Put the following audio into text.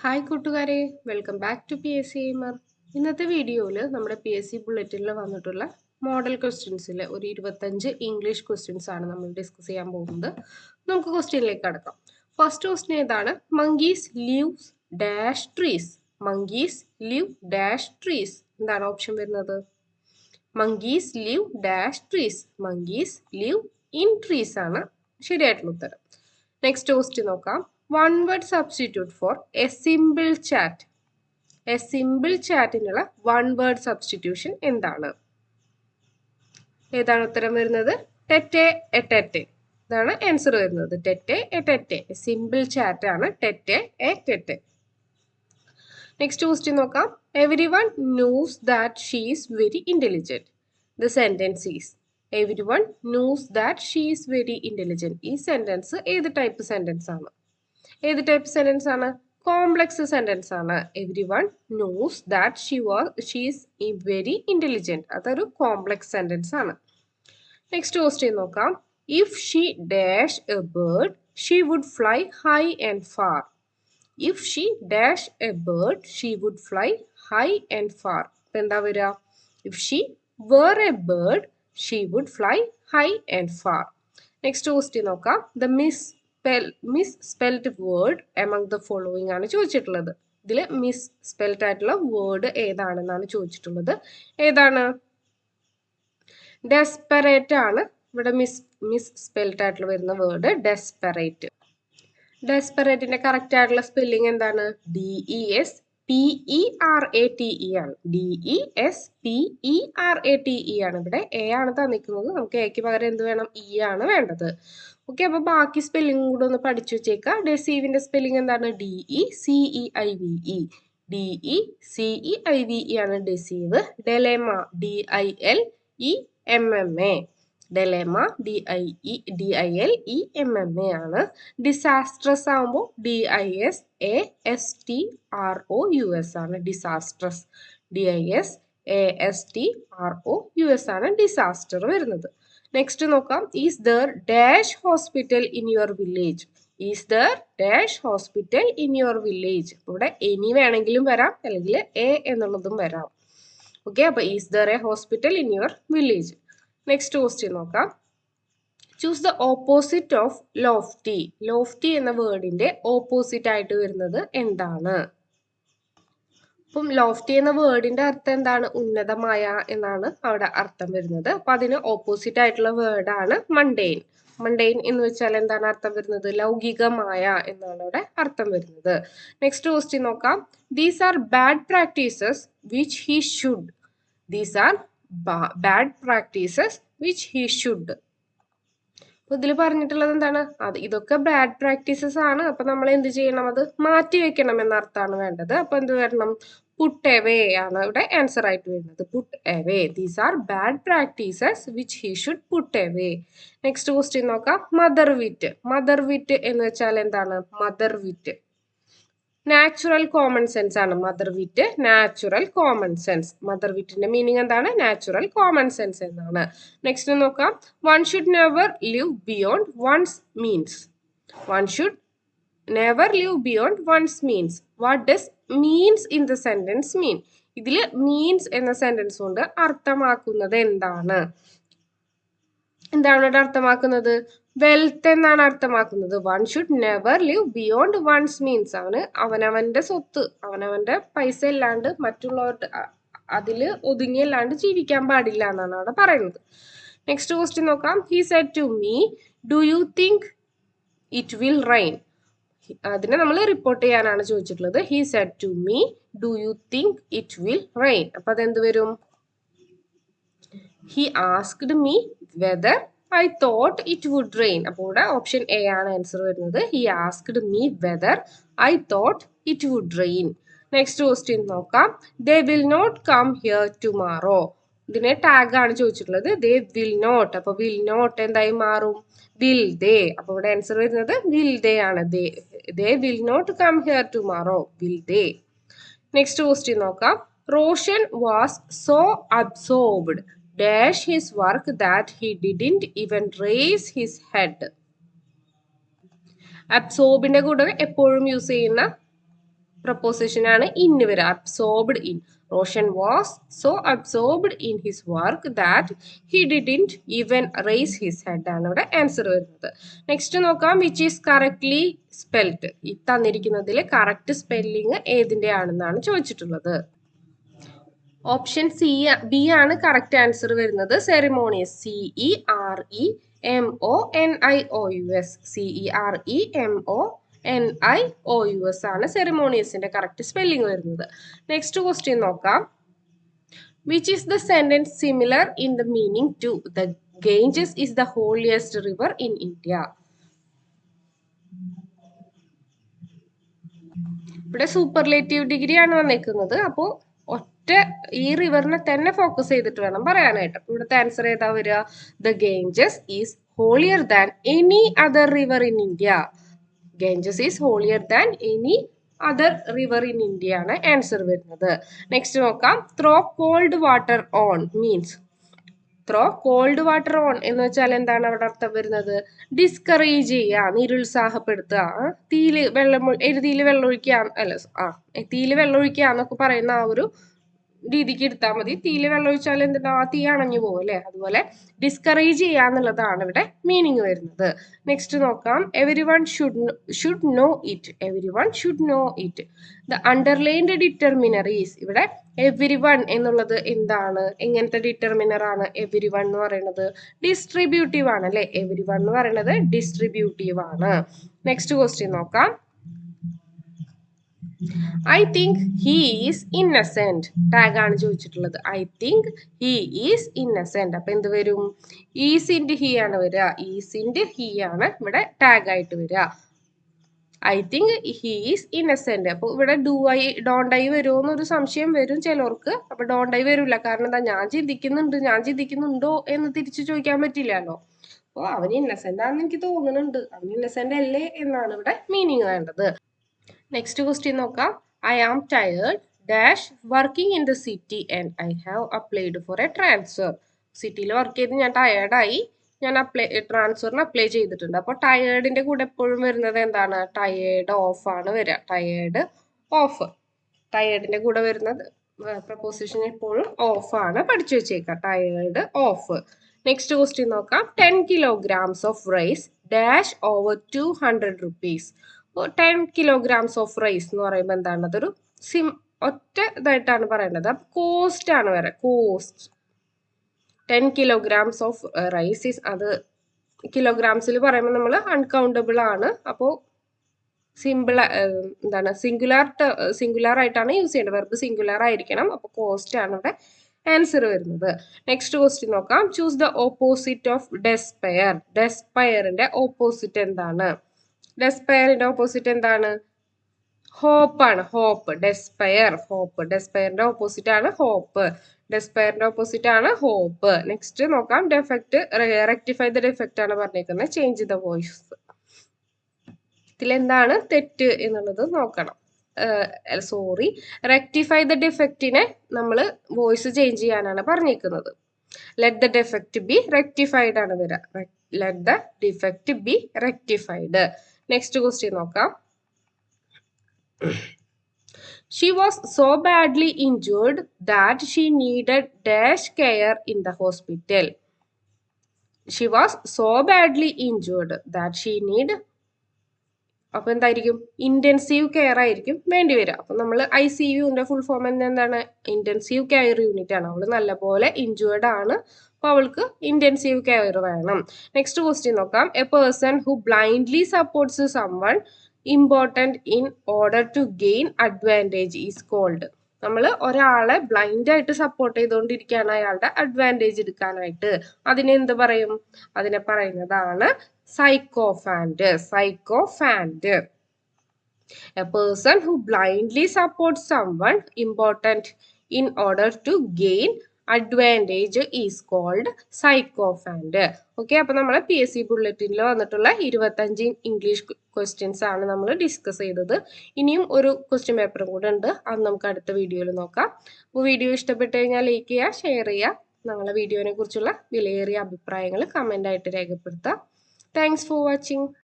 Hi കൂട്ടുകാരെ, welcome back to P S C Aimer. ഇന്നത്തെ വീഡിയോയിൽ നമ്മുടെ പി എസ് സി ബുള്ളറ്റിനിൽ വന്നിട്ടുള്ള മോഡൽ ക്വസ്റ്റ്യൻസിൽ ഒരു 25 ഇംഗ്ലീഷ് ക്വസ്റ്റ്യൻസ് ആണ് നമ്മൾ ഡിസ്കസ് ചെയ്യാൻ പോകുന്നത്. നമുക്ക് ക്വസ്റ്റ്യനിലേക്ക് കടക്കാം. ഫസ്റ്റ് ക്വസ്റ്റ്യൻ ഏതാണ്? Monkeys leaves dash trees. Monkeys leave dash trees. എന്താണ് ഓപ്ഷൻ വരുന്നത്? Monkeys leave dash trees. Monkeys leave in trees ആണ് ശരിയായിട്ടുള്ള ഉത്തരം. നെക്സ്റ്റ് ക്വസ്റ്റ്യൻ നോക്കാം. One word substitute for a simple chat. A simple ചാറ്റിനുള്ള വൺ വേർഡ് സബ്സ്റ്റിറ്റ്യൂഷൻ എന്താണ്? ഏതാണ് ഉത്തരം വരുന്നത്? Tete a tete. ഇതാണ് ആൻസർ വരുന്നത്. Tete a tete. Simple chat ആണ് tete a tete. Next question നോക്കാം. Every one knows that she is very intelligent. The sentence is. Every one knows that she is very intelligent. ഈ sentence ഏത് type sentence ആണ്? ഏത് type sentence ആണ്? Complex sentence ആണ്. Every one knows that she is very intelligent. അതൊരു complex sentence ആണ്. Next question നോക്കാം. If she dash a bird she would fly high and far. If she dash a bird she would fly high and far. ഇപ്പൊ എന്താ വരിക? If she were a bird she would fly high and far. Next question നോക്കാം. The misspelled word among the following ആണ് ചോദിച്ചിട്ടുള്ളത്. ഇതിൽ misspelled ആയിട്ടുള്ള word ഏതാണെന്നാണ് ചോദിച്ചിട്ടുള്ളത്. ഏതാണ്? ഡെസ്പെറേറ്റ് ആണ് ഇവിടെ മിസ് സ്പെൽഡ് ആയിട്ടുള്ള വരുന്ന വേർഡ് ഡെസ്പെറേറ്റ്. ഡെസ്പെറേറ്റിന്റെ കറക്റ്റ് ആയിട്ടുള്ള സ്പെല്ലിംഗ് എന്താണ്? DESPERATE ആണ്. DESPERATE ആണ്. ഇവിടെ എ ആണ് തന്നിരിക്കുന്നത്. നമുക്ക് എക്ക് പകരം എന്ത് വേണം? ഇ ആണ് വേണ്ടത്. ഓക്കെ, അപ്പൊ ബാക്കി സ്പെല്ലിംഗ് കൂടെ ഒന്ന് പഠിച്ചു വെച്ചേക്കാം. ഡെസീവിന്റെ സ്പെല്ലിംഗ് എന്താണ്? DECEIVE. DECEIVE ആണ് deceive. Dilemma DILEMMA. Dilemma DILEMMA ആണ്. ഡിസാസ്ട്രസ് ആവുമ്പോൾ DISASTROUS ആണ്. ഡിസാസ്ട്രസ് DISASTROUS ആണ് ഡിസാസ്റ്റർ വരുന്നത്. നെക്സ്റ്റ് നോക്കാം. Is there dash hospital in your village. Is there dash hospital in your village. ഇവിടെ എനി വേണമെങ്കിലും വരാം, അല്ലെങ്കിൽ എ എന്നുള്ളതും വരാം. ഓക്കെ, അപ്പൊ is there a hospital in your village. Next question നോക്കാം. Choose the opposite of lofty. Lofty എന്ന വേർഡിന്റെ ഓപ്പോസിറ്റ് ആയിട്ട് വരുന്നത് എന്താണ്? അപ്പം ലോഫ്റ്റി എന്ന വേർഡിന്റെ അർത്ഥം എന്താണ്? ഉന്നതമായ എന്നാണ് അവിടെ അർത്ഥം വരുന്നത്. അപ്പൊ അതിന് ഓപ്പോസിറ്റ് ആയിട്ടുള്ള വേർഡാണ് മണ്ടെയിൻ. മണ്ടെയിൻ എന്ന് വെച്ചാൽ എന്താണ് അർത്ഥം വരുന്നത്? ലൗകികമായ എന്നാണ് അവിടെ അർത്ഥം വരുന്നത്. നെക്സ്റ്റ് ക്വസ്റ്റ്യൻ നോക്കാം. These are bad practices which he should. These are bad practices which he should. അപ്പൊ ഇതിൽ പറഞ്ഞിട്ടുള്ളത് എന്താണ്? ഇതൊക്കെ ബാഡ് പ്രാക്ടീസസ് ആണ്. അപ്പൊ നമ്മൾ എന്ത് ചെയ്യണം? അത് മാറ്റി വെക്കണം എന്ന അർത്ഥമാണ് വേണ്ടത്. അപ്പൊ എന്ത് വരണം? പുട്ട് എവേ ആണ് ഇവിടെ ആൻസർ ആയിട്ട് വരുന്നത്. Put away. These are bad practices which he should put away. Next question നോക്കാം. Mother wit. മദർ വിറ്റ് എന്ന് വെച്ചാൽ എന്താണ്? Mother wit natural common sense ആണ്. Mother wit natural common sense. Mother വിറ്റിന്റെ മീനിങ് എന്താണ്? നാച്ചുറൽ കോമൺ സെൻസ് എന്നാണ്. Next നോക്കാം. One should never live beyond one's means. One should never live beyond one's means. What does means in the sentence mean? ഇതില് means എന്ന sentence കൊണ്ട് അർത്ഥമാക്കുന്നത് എന്താണ്? എന്താണ് ഇവിടെ അർത്ഥമാക്കുന്നത്? വെൽത്ത് എന്നാണ് അർത്ഥമാക്കുന്നത്. One should never live beyond one's means. അവനവന്റെ സ്വത്ത്, അവനവന്റെ പൈസ ഇല്ലാണ്ട് മറ്റുള്ളവരുടെ അതില് ഒതുങ്ങിയല്ലാണ്ട് ജീവിക്കാൻ പാടില്ല എന്നാണ് അവിടെ പറയുന്നത്. നെക്സ്റ്റ് ക്വസ്റ്റ്യൻ നോക്കാം. He said to me do you think it will rain. അതിനെ നമ്മൾ റിപ്പോർട്ട് ചെയ്യാനാണ് ചോദിച്ചിട്ടുള്ളത്. He said to me do you think it will rain. അപ്പൊ അതെന്ത് വരും? He asked me whether I thought it would rain. അപ്പോൾ ഇവിടെ ഓപ്ഷൻ എ ആണ് ആൻസർ വരുന്നത്. He asked me whether I thought it would rain. Next question നോക്കാം. They will not come here tomorrow. ഇതിനെ tag ആണ് ചോദിച്ചിട്ടുള്ളത്. They will not. അപ്പൊ will not എന്തായി മാറും? Will they. അപ്പൊ ഇവിടെ ആൻസർ വരുന്നത് വിൽ ദേ ആണ്. They will not come here tomorrow. Will they. Next question നോക്കാം. Roshan was so absorbed dash his work that he didn't even raise his head. അബ്സോർബിന്റെ കൂടെ എപ്പോഴും യൂസ് ചെയ്യുന്ന പ്രപ്പോസിഷൻ ആണ് ഇൻ വരിക. Absorbed in. Roshan was so absorbed in his work that he didn't even raise his head ആണ് ഇവിടെ answer വരുന്നത്. Next നോക്കാം, വിച്ച് ഈസ് കറക്റ്റ്ലി സ്പെൽഡ്. ഈ തന്നിരിക്കുന്നതിൽ കറക്റ്റ് സ്പെല്ലിംഗ് ഏതിന്റെ ആണെന്നാണ് ചോദിച്ചിട്ടുള്ളത്. ഓപ്ഷൻ ബി ആണ് കറക്റ്റ് ആൻസർ വരുന്നത്. സെറിമോണിയസ്. CEREMONIOUS. CEREMONIOUS ആണ് സെറിമോണിയസിന്റെ കറക്റ്റ് സ്പെല്ലിംഗ് വരുന്നത്. നെക്സ്റ്റ് ക്വസ്റ്റ്യൻ നോക്കാം. Which is the sentence similar in the meaning to the Ganges is the holiest river in India. ഇവിടെ സൂപ്പർലേറ്റീവ് ഡിഗ്രി ആണ് വന്നേക്കുന്നത്. അപ്പോൾ ഈ റിവറിനെ തന്നെ ഫോക്കസ് ചെയ്തിട്ട് വേണം പറയാനായിട്ട്. ഇവിടുത്തെ ആൻസർ ഏതാ വരിക? The Ganges is holier than any other river in India. Ganges is holier than any other river in India ആണ് ആൻസർ വരുന്നത്. നെക്സ്റ്റ് നോക്കാം. Throw cold water on means. Throw cold water on എന്ന് വെച്ചാൽ എന്താണ് അവിടെ അർത്ഥം വരുന്നത്? ഡിസ്കറേജ് ചെയ്യുക, നിരുത്സാഹപ്പെടുത്തുക. തീയില് വെള്ളം എഴുതിയിൽ വെള്ളം ഒഴിക്കുക, തീയില് വെള്ളം ഒഴിക്കുക എന്നൊക്കെ പറയുന്ന ആ ഒരു രീതിക്ക് എടുത്താൽ മതി. തീയില് വെള്ളം ഒഴിച്ചാൽ എന്താ, തീ അണഞ്ഞു പോകും അല്ലെ. അതുപോലെ ഡിസ്കറേജ് ചെയ്യുക എന്നുള്ളതാണ് ഇവിടെ മീനിങ് വരുന്നത്. നെക്സ്റ്റ് നോക്കാം. Every one should know it. Every one should know it. The underlined determiner is. ഇവിടെ എവരി വൺ എന്നുള്ളത് എന്താണ്? എങ്ങനത്തെ ഡിറ്റർമിനർ ആണ് എവരി വൺ എന്ന് പറയുന്നത്? ഡിസ്ട്രിബ്യൂട്ടീവ് ആണ് അല്ലെ. എവരി വൺ എന്ന് പറയുന്നത് ഡിസ്ട്രിബ്യൂട്ടീവ് ആണ്. നെക്സ്റ്റ് ക്വസ്റ്റ്യൻ നോക്കാം. I think he is Innocent. Tag ആണ് ചോദിച്ചിട്ടുള്ളത്. I think he is Innocent. അപ്പൊ എന്ത് വരും? ഈസ് ഇൻഡ് ഹി ആണ് വരിക. ഈസ് ഇൻഡ് ഹി ആണ് ഇവിടെ ടാഗ് ആയിട്ട് വരിക. I think he is Innocent. അപ്പൊ ഇവിടെ ഡോണ്ട് ഐ വരുമോ എന്നൊരു സംശയം വരും ചിലർക്ക്. അപ്പൊ ഡോണ്ട് ഐ വരില്ല. കാരണം എന്താ? ഞാൻ ചിന്തിക്കുന്നുണ്ടോ എന്ന് തിരിച്ചു ചോദിക്കാൻ പറ്റില്ലല്ലോ. അപ്പൊ അവന് ഇന്നസെന്റ് ആണെന്ന് എനിക്ക് തോന്നുന്നുണ്ട്, അവൻ ഇന്നസെന്റ് അല്ലേ എന്നാണ് ഇവിടെ മീനിങ് വേണ്ടത്. നെക്സ്റ്റ് ക്വസ്റ്റ്യൻ നോക്കാം. I am tired dash working in the city and I have applied for a transfer. സിറ്റിയിൽ വർക്ക് ചെയ്ത് ഞാൻ ടയേർഡായി, ഞാൻ ട്രാൻസ്ഫറിന് അപ്ലൈ ചെയ്തിട്ടുണ്ട്. അപ്പോൾ ടയേർഡിന്റെ കൂടെ എപ്പോഴും വരുന്നത് എന്താണ്? ടയേർഡ് ഓഫ് ആണ് വരിക. Tired of. ടയേർഡിന്റെ കൂടെ വരുന്നത് പ്രപ്പോസിഷൻ എപ്പോഴും ഓഫ് ആണ്. പഠിച്ചു വെച്ചേക്കാം. Tired of. നെക്സ്റ്റ് ക്വസ്റ്റ്യൻ നോക്കാം. 10 kilograms of rice dash over 200 rupees. 10 kilograms of rice എന്ന് പറയുമ്പോൾ എന്താണ്? അതൊരു ഒറ്റ ഇതായിട്ടാണ് പറയേണ്ടത്. അപ്പൊ കോസ്റ്റ് ആണ് വരെ. Cost. 10 kilograms of rice is, അത് കിലോഗ്രാംസിൽ പറയുമ്പോൾ നമ്മൾ അൺകൗണ്ടബിൾ ആണ്. അപ്പോൾ എന്താണ്? സിംഗുലാർ ആയിട്ടാണ് യൂസ് ചെയ്യേണ്ടത്. വെർബ് സിംഗുലാർ ആയിരിക്കണം. അപ്പൊ കോസ്റ്റ് ആണ് ഇവിടെ ആൻസർ വരുന്നത്. നെക്സ്റ്റ് ക്വസ്റ്റ്യൻ നോക്കാം. Choose the opposite of despair. ഡെസ്പയറിന്റെ ഓപ്പോസിറ്റ് എന്താണ്? ഡെസ്പയറിന്റെ ഓപ്പോസിറ്റ് എന്താണ്? ഹോപ്പ് ആണ്. ഹോപ്പ്. ഡെസ്പയർ. ഹോപ്പ്. ഡെസ്പയറിന്റെ ഓപ്പോസിറ്റ് ആണ് ഹോപ്പ്. ഡെസ്പയറിന്റെ ഓപ്പോസിറ്റ് ആണ് ഹോപ്പ്. നെക്സ്റ്റ് നോക്കാം. ഡെഫക്റ്റ്. റെക്ടിഫൈ ദ ഡെഫക്റ്റ് ആണ് പറഞ്ഞേക്കുന്നത്. Change the voice. ഇതിലെന്താണ് തെറ്റ് എന്നുള്ളത് നോക്കണം. റെക്ടിഫൈ ദ ഡിഫക്റ്റിനെ നമ്മൾ വോയിസ് ചേഞ്ച് ചെയ്യാനാണ് പറഞ്ഞേക്കുന്നത്. Let the defect B rectified ആണ് വരിക. Let the defect B rectified. Next question നോക്കാം. She was so badly injured that she needed dash care in the hospital. She was so badly injured that she need. അപ്പൊ എന്തായിരിക്കും? Intensive care ആയിരിക്കും വേണ്ടി വരിക. അപ്പൊ നമ്മൾ ICUന്റെ ഫുൾ ഫോം എന്താണ്? ഇന്റൻസീവ് കെയർ യൂണിറ്റ് ആണ്. അവള് നല്ലപോലെ ഇഞ്ചുവേർഡ് ആണ്. അപ്പൊ അവൾക്ക് ഇന്റൻസീവ് കെയർ വേണം. നെക്സ്റ്റ് ക്വസ്റ്റ്യൻ നോക്കാം. A person who blindly supports someone important in order to gain advantage is called. നമ്മൾ ഒരാളെ ബ്ലൈൻഡ് ആയിട്ട് സപ്പോർട്ട് ചെയ്തുകൊണ്ടിരിക്കുകയാണ് അയാളുടെ അഡ്വാൻറ്റേജ് എടുക്കാനായിട്ട്. അതിനെ എന്ത് പറയും? അതിനെ പറയുന്നതാണ് sycophant. Sycophant. A person who blindly supports someone important in order to gain advantage is called sycophant. Okay, അപ്പൊ നമ്മൾ PSC ബുള്ളറ്റിനിൽ വന്നിട്ടുള്ള 25 ഇംഗ്ലീഷ് ക്വസ്റ്റ്യൻസ് ആണ് നമ്മൾ ഡിസ്കസ് ചെയ്തത്. ഇനിയും ഒരു ക്വസ്റ്റ്യൻ പേപ്പറും കൂടെ ഉണ്ട്. അത് നമുക്ക് അടുത്ത വീഡിയോയിൽ നോക്കാം. അപ്പോൾ വീഡിയോ ഇഷ്ടപ്പെട്ടു കഴിഞ്ഞാൽ ലൈക്ക് ചെയ്യുക, ഷെയർ ചെയ്യുക. ഞങ്ങളുടെ വീഡിയോനെ കുറിച്ചുള്ള വിലയേറിയ അഭിപ്രായങ്ങൾ കമൻ്റ് ആയിട്ട് രേഖപ്പെടുത്തുക. Thanks for watching.